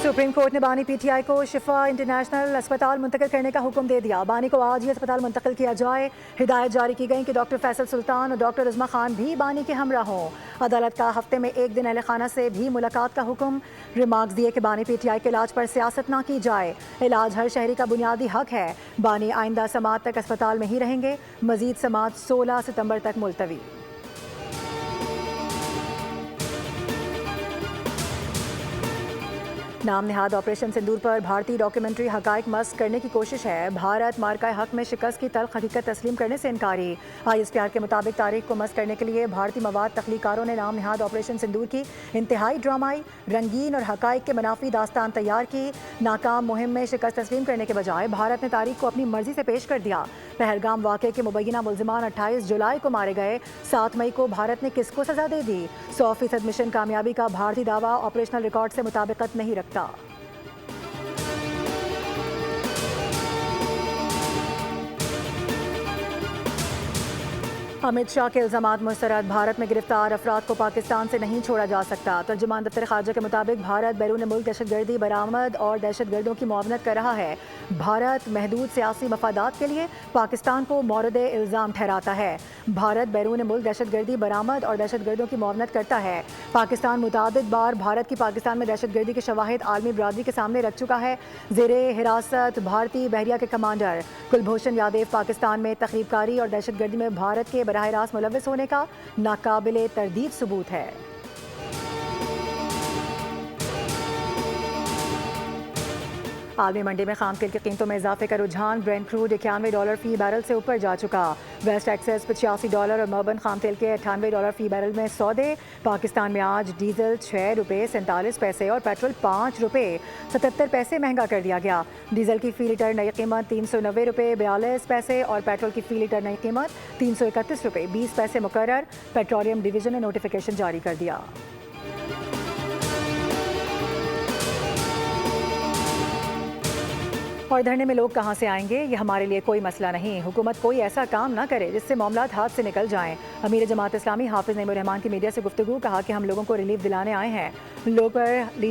Supreme court ने बानी PTI को शिफा इंटरनेशनल अस्पताल मुंतकिल करने का हुक्म दे दिया। बानी को आज ही अस्पताल मुंतकिल किया जाए। हिदायत जारी की गई कि डॉक्टर फैसल सुल्तान और डॉक्टर उज़मा खान भी बानी के हमरा हों। अदालत का हफ्ते में एक दिन अहल खाना से भी मुलाकात का हुक्म। रिमार्क्स दिए कि बानी पीटीआई के इलाज पर सियासत ना की जाए। इलाज हर शहरी का बुनियादी हक है। बानी आइंदा समात तक अस्पताल में ही रहेंगे। मजीद समात 16 सितंबर तक मुलतवी। नाम नेहाद ऑपरेशन सिंदूर पर भारतीय डॉक्यूमेंट्री हकायक मस्क करने की कोशिश है। भारत मार्काए हक में शिकस्त की तल्ख हकीकत तस्लीम करने से इनकारी। ISPR के मुताबिक तारीख को मस्क करने के लिए भारतीय मवाद तख्लीकारों ने नाम नेहाद ऑपरेशन सिंदूर की इंतहाई ड्रामाई, रंगीन और हकायक के मनाफी दास्तान तैयार की। नाकाम मुहिम में शिकस्त तस्लीम करने के बजाय भारत ने तारीख को अपनी मर्जी से पेश कर दिया। पहलगाम वाक़े के मुबैना मुल्ज़िमान 28 जुलाई को मारे गए। 7 मई को भारत ने किसको सजा दे दी? 100% मिशन कामयाबी का भारतीय दावा ऑपरेशनल रिकॉर्ड से मुताबिकत नहीं रखता। अमित शाह के इल्ज़ामात मुस्तरद। भारत में गिरफ्तार अफराद को पाकिस्तान से नहीं छोड़ा जा सकता। तर्जुमान दफ्तर ख़ारजा के मुताबिक भारत बैरून मुल्क दहशतगर्दी बरामद और दहशतगर्दों की मुआवनत कर रहा है। भारत महदूद सियासी मफादात के लिए पाकिस्तान को मौरद इल्ज़ाम ठहराता है। भारत बैरून मुल्क दहशतगर्दी बरामद और दहशतगर्दों की मुआवनत करता है। पाकिस्तान मुतादिद बार भारत की पाकिस्तान में दहशतगर्दी के शवाहिद आलमी बरादरी के सामने रख चुका है। ज़ेरे हिरासत भारतीय बहरिया के कमांडर कुलभूषण यादव पाकिस्तान में तखरीबकारी और दहशतगर्दी में भारत के बराह रास्त मुलव्वस होने का नाकाबिले तरदीद सबूत है। आलमी मंडी में खाम तेल की कीमतों में इजाफे का रुझान। ब्रेंट क्रूड $91 फी बैरल से ऊपर जा चुका। वेस्ट टेक्सास $85 और मर्बन खाम तेल के $98 फी बैरल में सौदे। पाकिस्तान में आज डीजल ₹6.47 और पेट्रोल ₹5.77 महंगा कर दिया गया। डीजल की फी लीटर नई कीमत ₹390.42 और पेट्रोल की फी लीटर नई कीमत ₹331.20 मुकर्रर। पेट्रोलियम डिवीजन ने नोटिफिकेशन जारी कर दिया। और धरने में लोग कहां से आएंगे, ये हमारे लिए कोई मसला नहीं। हुकूमत कोई ऐसा काम ना करे जिससे मामलात हाथ से निकल जाएं। अमीर जमात इस्लामी हाफिज नईमुर रहमान की मीडिया से गुफ्तगू। कहा कि हम लोगों को रिलीफ दिलाने आए हैं। लोग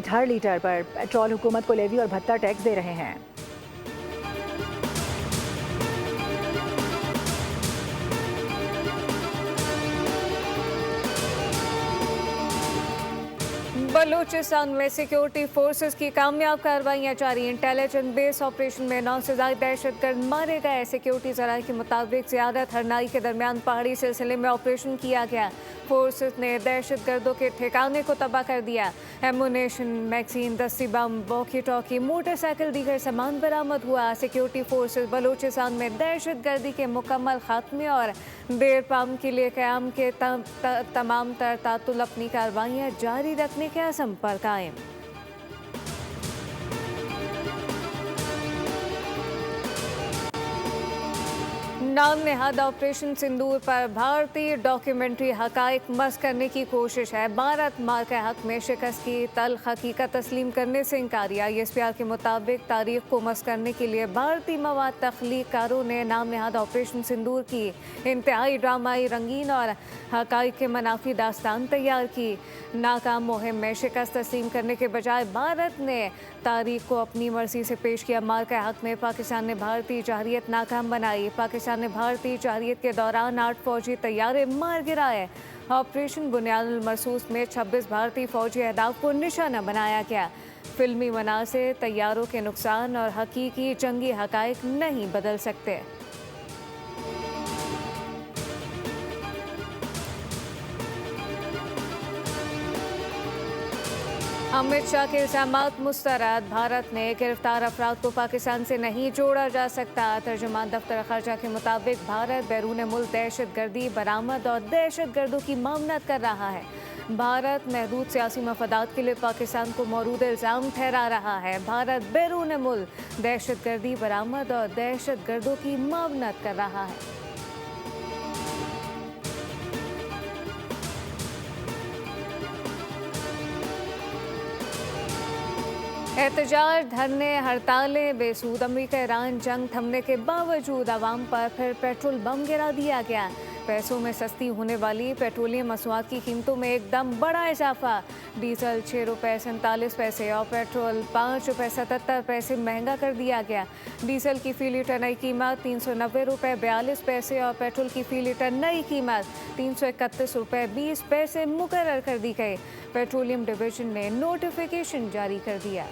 हर लीटर पर पेट्रोल हुकूमत को लेवी और भत्ता टैक्स दे रहे हैं। बलूचिस्तान में सिक्योरिटी फोर्सेस की कामयाब कार्रवाइयां जारी। इंटेलिजेंस बेस ऑपरेशन में 9 से ज्यादा दहशतगर्द मारे गए। सिक्योरिटी जराये के मुताबिक ज़्यादत हरनाई के दरमियान पहाड़ी सिलसिले में ऑपरेशन किया गया। फोर्सेस ने दहशतगर्दों के ठिकाने को तबाह कर दिया। एमुनेशन, मैगजीन, दस्ती बम, वॉकी टॉकी, मोटरसाइकिल दीगर सामान बरामद हुआ। सिक्योरिटी फोर्सेस बलूचिस्तान में दहशतगर्दी के मुकम्मल खात्मे और देर पाम के लिए क़याम के तमाम तर तातुल अपनी कार्रवाइयाँ जारी रखने के अज़्म पर कायम। नाम नेहाद ऑपरेशन सिंदूर पर भारतीय डॉक्यूमेंट्री हकायक मस्क करने की कोशिश है। भारत मार्का हक में शिकस्त की तल्ख हकीकत तस्लीम करने से इनकारी। ISPR के मुताबिक तारीख को मस्क करने के लिए भारतीय मवाद तख्लीकारों ने नाम नेहाद ऑपरेशन सिंदूर की इंतहाई ड्रामाई, रंगीन और हकायक के मनाफी दास्तान तैयार की। नाकाम मुहिम में शिकस्त तस्लीम करने के बजाय भारत ने तारीख को अपनी मर्जी से पेश किया। मार्का हक में पाकिस्तान ने भारतीय जहरियत नाकाम बनाई। पाकिस्तान ने भारतीय जहरियत के दौरान 8 फौजी तैयारे मार गिराए। ऑपरेशन बुनियादुल मरसूस में 26 भारतीय फौजी अहदाफ को निशाना बनाया गया। फिल्मी मना से तैयारों के नुकसान और हकीकी जंगी हकायक नहीं बदल सकते। अमित शाह के इल्ज़ामात मुस्तरद। भारत ने गिरफ्तार अफराद को पाकिस्तान से नहीं जोड़ा जा सकता। तर्जुमान दफ्तर ख़ारजा के मुताबिक भारत बैरून मुल्क दहशतगर्दी बरामद और दहशतगर्दों की मामनत कर रहा है। भारत महदूद सियासी मफादात के लिए पाकिस्तान को मौरूद इल्ज़ाम ठहरा रहा है। भारत बैरून मुल्क दहशतगर्दी बरामद और दहशतगर्दों की मामनत कर रहा है। एहतजाज, धरने, हड़तालें बेसूद। अमरीका ईरान जंग थमने के बावजूद आवाम पर फिर पेट्रोल बम गिरा दिया गया। पैसों में सस्ती होने वाली पेट्रोलियम मसनूआत की कीमतों में एकदम बड़ा इजाफा। डीजल 6 रुपये 47 पैसे और पेट्रोल 5 रुपये 77 पैसे महंगा कर दिया गया। डीजल की फी लीटर नई कीमत 390 रुपये 42 पैसे और पेट्रोल की फी लीटर नई कीमत 331 रुपये 20 पैसे मुकर्रर कर दी गई। पेट्रोलियम डिवीजन ने नोटिफिकेशन जारी कर दिया।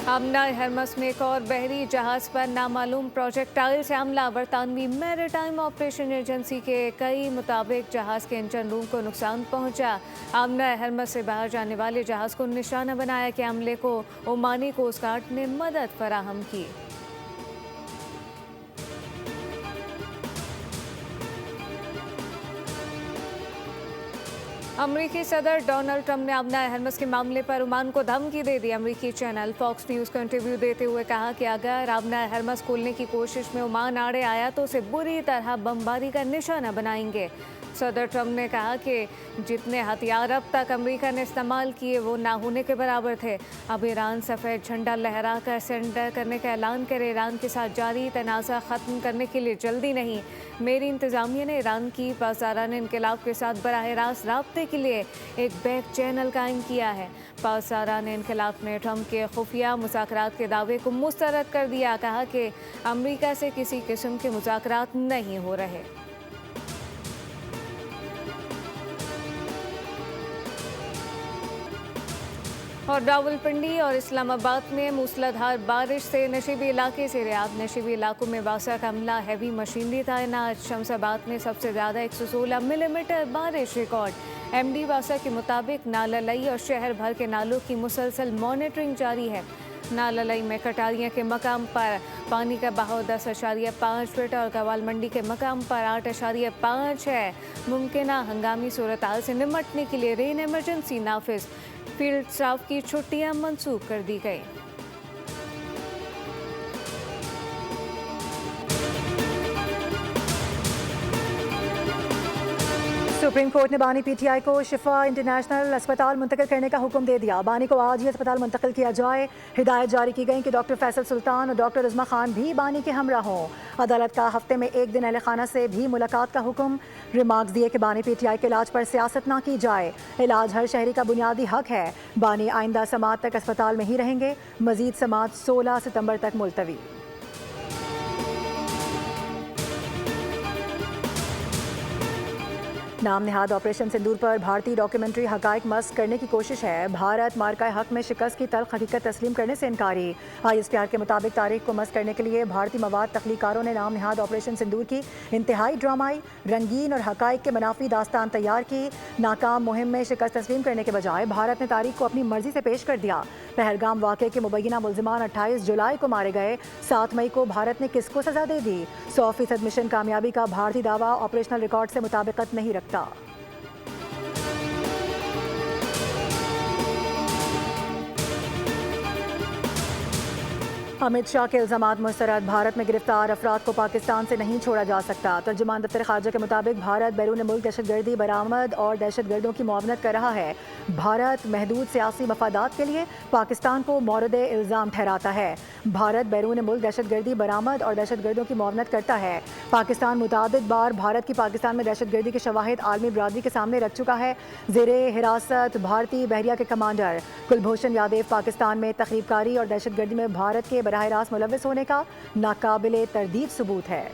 आमना हरमस में एक और बहरी जहाज पर नामालूम प्रोजेक्टाइल से हमला। बरतानवी मैरीटाइम ऑपरेशन एजेंसी के कई मुताबिक जहाज के इंजन रूम को नुकसान पहुंचा। आमना हरमस से बाहर जाने वाले जहाज को निशाना बनाया कि हमले को ओमानी कोस्ट गार्ड ने मदद फराहम की। अमरीकी सदर डोनाल्ड ट्रंप ने आमना हरमस के मामले पर ओमान को धमकी दे दी। अमरीकी चैनल फॉक्स न्यूज़ को इंटरव्यू देते हुए कहा कि अगर आमना हरमस खोलने की कोशिश में ओमान आड़े आया तो उसे बुरी तरह बमबारी का निशाना बनाएंगे। सदर ट्रंप ने कहा कि जितने हथियार अब तक अमेरिका ने इस्तेमाल किए वो ना होने के बराबर थे। अब ईरान सफ़ेद झंडा लहराकर सरेंडर करने का ऐलान करे। ईरान के साथ जारी तनाज़ा ख़त्म करने के लिए जल्दी नहीं। मेरी इंतज़ामिया ने ईरान की पासदाराना इनकलाब के साथ बराह रास्त राब्ते के लिए एक बैक चैनल कायम किया है। पासदाराना इनकलाब ने ट्रंप के खुफिया मुज़ाकरात के दावे को मुस्तरद कर दिया। कहा कि अमेरिका से किसी किस्म के मुज़ाकरात नहीं हो रहे। और रावलपिंडी और इस्लामाबाद में मूसलाधार बारिश से नशीबी इलाके से रियात। नशीबी इलाकों में बासा का अमला हैवी मशीनरी तैनात। शमशाबाद में सबसे ज़्यादा 116 मिलीमीटर बारिश रिकॉर्ड। एमडी बासा के मुताबिक नाललई और शहर भर के नालों की मुसलसल मॉनिटरिंग जारी है। नाललई में कटारियाँ के मकाम पर पानी का बहाव 10.5 फीट और गवाल मंडी के मकाम पर 8.5 है। मुमकिन हंगामी सूरत हाल से निमटने के लिए रेन इमरजेंसी नाफिज। फील्ड स्टाफ की छुट्टियां मंसूख कर दी गई। सुप्रीम कोर्ट ने बानी पीटीआई को शिफा इंटरनेशनल अस्पताल मुंतकिल करने का हुक्म दे दिया। बानी को आज ही अस्पताल मुंतकिल किया जाए। हिदायत जारी की गई कि डॉक्टर फैसल सुल्तान और डॉक्टर उज़्मा खान भी बानी के हमरा हों। अदालत का हफ्ते में एक दिन अहले खाना से भी मुलाकात का हुक्म। रिमार्क्स दिए कि बानी पीटीआई के इलाज पर सियासत ना की जाए। इलाज हर शहरी का बुनियादी हक है। बानी आइंदा समात तक अस्पताल में ही रहेंगे। मजीद समात 16 सितंबर तक मुलतवी। नाम नेहाद ऑपरेशन सिंदूर पर भारतीय डॉक्यूमेंट्री हकाइक मस्क करने की कोशिश है। भारत मार्का हक में शिकस्त की तल्ख हकीकत तस्लीम करने से इनकारी। ISPR के मुताबिक तारीख को मस्क करने के लिए भारतीय मवाद तख्लीकारों ने नाम नेहाद ऑपरेशन सिंदूर की इंतहाई ड्रामाई, रंगीन और हकाइक के मनाफी दास्तान तैयार की। नाकाम मुहिम में शिकस्त तस्लीम करने के बजाय भारत ने तारीख को अपनी मर्जी से पेश कर दिया। पहलगाम वाक़े के मुबैना मुल्ज़िमान 28 जुलाई को मारे गए। 7 मई को भारत ने किसको सज़ा दे दी? 100% मिशन कामयाबी का भारतीय दावा ऑपरेशनल रिकॉर्ड से मुताबिकत नहीं रखता। अमित शाह के इल्ज़ामात मुस्तरद। भारत में गिरफ्तार अफराद को पाकिस्तान से नहीं छोड़ा जा सकता। तर्जुमान दफ्तर ख़ारजा के मुताबिक भारत बैरून मुल्क दहशतगर्दी बरामद और दहशतगर्दों की मुआवनत कर रहा है। भारत महदूद सियासी मफादात के लिए पाकिस्तान को मौरद इल्ज़ाम ठहराता है। भारत बैरून मुल्क दहशतगर्दी बरामद और दहशतगर्दों की मुआवनत करता है। पाकिस्तान मुतादिद बार भारत की पाकिस्तान में दहशतगर्दी के शवाहिद आलमी बरादरी के सामने रख चुका है। ज़ेरे हिरासत भारतीय बहरिया के कमांडर कुलभूषण यादव पाकिस्तान में तखरीबकारी और दहशतगर्दी में भारत के बराह रास्त मुलव्वस होने का नाकाबिले तरदीद सबूत है।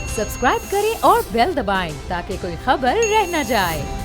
सब्सक्राइब करें और बेल दबाएं ताकि कोई खबर रह न जाए।